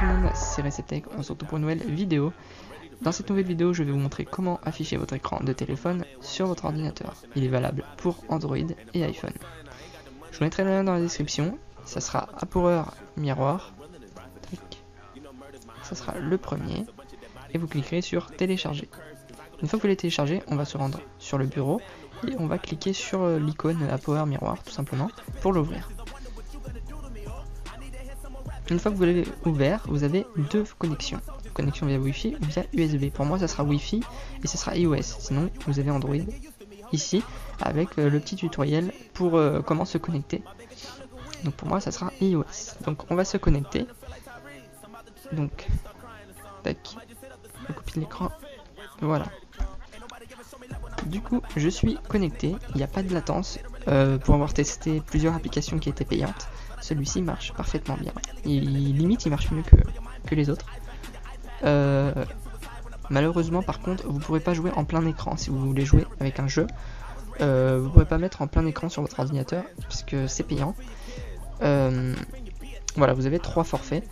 tout le monde, c'est Receptech, on se retrouve pour une nouvelle vidéo. Dans cette nouvelle vidéo, je vais vous montrer comment afficher votre écran de téléphone sur votre ordinateur. Il est valable pour Android et iPhone. Je vous mettrai le lien dans la description, ça sera AppHour Miroir. Ça sera le premier, et vous cliquerez sur télécharger. Une fois que vous l'avez téléchargé, on va se rendre sur le bureau et on va cliquer sur l'icône AppHour Miroir tout simplement pour l'ouvrir. Une fois que vous l'avez ouvert, vous avez deux connexions. Connexion via Wi-Fi ou via USB. Pour moi, ça sera Wi-Fi et ça sera iOS. Sinon, vous avez Android ici avec le petit tutoriel pour comment se connecter. Donc pour moi, ça sera iOS. Donc on va se connecter. Donc, tac, je copie l'écran. Voilà. Du coup, je suis connecté. Il n'y a pas de latence. Pour avoir testé plusieurs applications qui étaient payantes, celui-ci marche parfaitement bien. Limite, il marche mieux que les autres. Malheureusement, par contre, vous ne pourrez pas jouer en plein écran. Si vous voulez jouer avec un jeu, vous ne pourrez pas mettre en plein écran sur votre ordinateur puisque c'est payant. Voilà, vous avez 3 forfaits.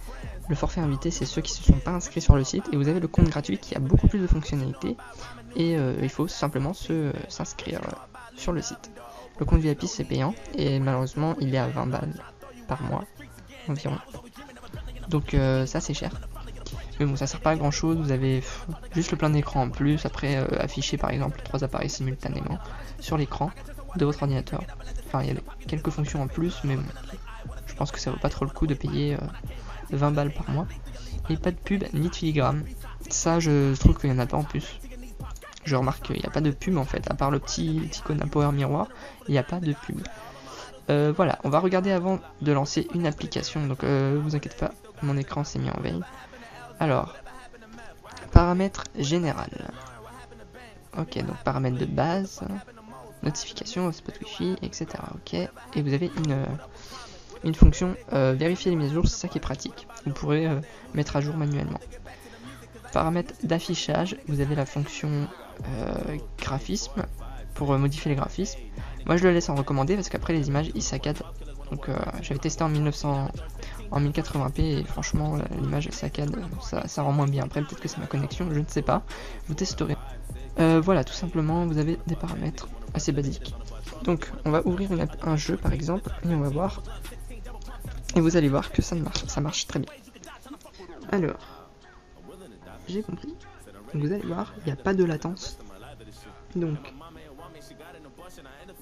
Le forfait invité, c'est ceux qui ne se sont pas inscrits sur le site, et vous avez le compte gratuit qui a beaucoup plus de fonctionnalités, et il faut simplement s'inscrire sur le site. Le compte VIP, c'est payant, et malheureusement, il est à 20 balles par mois environ. Donc ça, c'est cher. Mais bon, ça sert pas à grand chose, vous avez juste le plein d'écran en plus, après afficher par exemple 3 appareils simultanément sur l'écran de votre ordinateur. Enfin, il y a quelques fonctions en plus, mais bon, je pense que ça vaut pas trop le coup de payer 20 balles par mois. Et pas de pub ni de filigrane. Ça, je trouve qu'il n'y en a pas en plus. Je remarque qu'il n'y a pas de pub en fait, à part le petit icône AppHour Miroir, il n'y a pas de pub. Voilà, on va regarder avant de lancer une application, donc vous inquiétez pas, mon écran s'est mis en veille. Alors, paramètres général. Ok, donc paramètres de base, notification, hotspot Wi-Fi, etc. Ok, et vous avez une fonction vérifier les mises à jour, c'est ça qui est pratique. Vous pourrez mettre à jour manuellement. Paramètres d'affichage, vous avez la fonction graphisme pour modifier les graphismes. Moi je le laisse en recommandé parce qu'après les images ils saccadent. Donc j'avais testé en 1080p et franchement l'image elle saccade, ça rend moins bien. Après peut-être que c'est ma connexion, je ne sais pas. Vous testerez. Voilà, tout simplement vous avez des paramètres assez basiques. Donc on va ouvrir un jeu par exemple et on va voir. Et vous allez voir que ça marche très bien. Alors, j'ai compris. Donc vous allez voir, il n'y a pas de latence. Donc,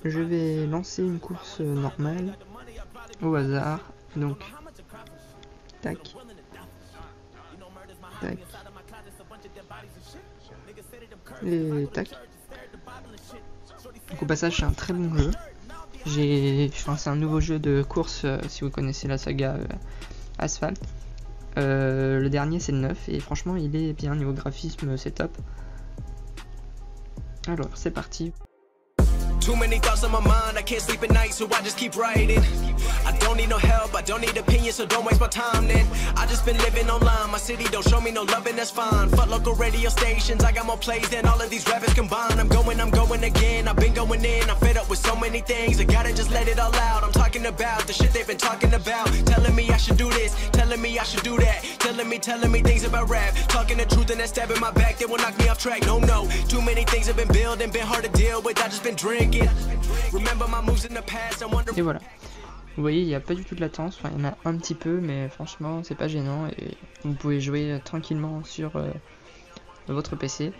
je vais lancer une course normale, au hasard. Donc, tac, tac, et tac. Donc au passage, c'est un très bon jeu. C'est un nouveau jeu de course, si vous connaissez la saga Asphalt. Le dernier c'est le 9 et franchement il est bien niveau graphisme, c'est top. Alors c'est parti. Too many thoughts on my mind, I can't sleep at night, so I just keep writing. I don't need no help, I don't need opinions, so don't waste my time then. I just been living online, my city don't show me no love and that's fine. Fuck local radio stations, I got more plays than all of these rappers combined. I'm going again, I've been going in, I'm fed up with so many things. I gotta just let it all out, I'm talking about the shit they've been talking about. Telling me I should do this, telling me I should do that. Telling me things about rap. Talking the truth and that stab in my back, they will knock me off track, no. Too many things have been building, been hard to deal with, I just been drinking. Et voilà, vous voyez il n'y a pas du tout de latence, enfin il y en a un petit peu mais franchement c'est pas gênant et vous pouvez jouer tranquillement sur votre PC.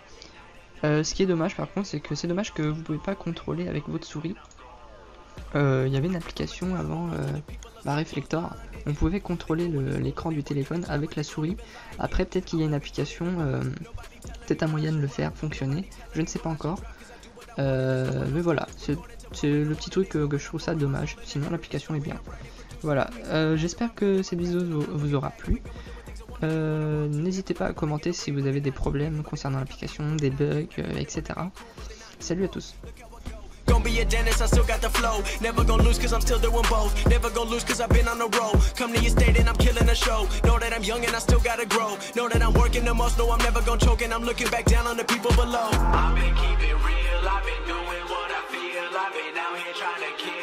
Ce qui est dommage par contre, c'est que c'est dommage que vous pouvez pas contrôler avec votre souris. Il y avait une application avant, Reflector, on pouvait contrôler l'écran du téléphone avec la souris. Après peut-être qu'il y a une application, peut-être un moyen de le faire fonctionner, je ne sais pas encore. Mais voilà, c'est le petit truc que je trouve ça dommage, sinon l'application est bien. Voilà, j'espère que cette vidéo vous aura plu. N'hésitez pas à commenter si vous avez des problèmes concernant l'application, des bugs, etc. Salut à tous. Gonna be a dentist, I still got the flow. Never gonna lose cause I'm still doing both. Never gonna lose cause I've been on the road. Come to your state and I'm killing the show. Know that I'm young and I still gotta grow. Know that I'm working the most, know I'm never gonna choke. And I'm looking back down on the people below. I've been keeping real, I've been doing what I feel. I've been out here trying to kill.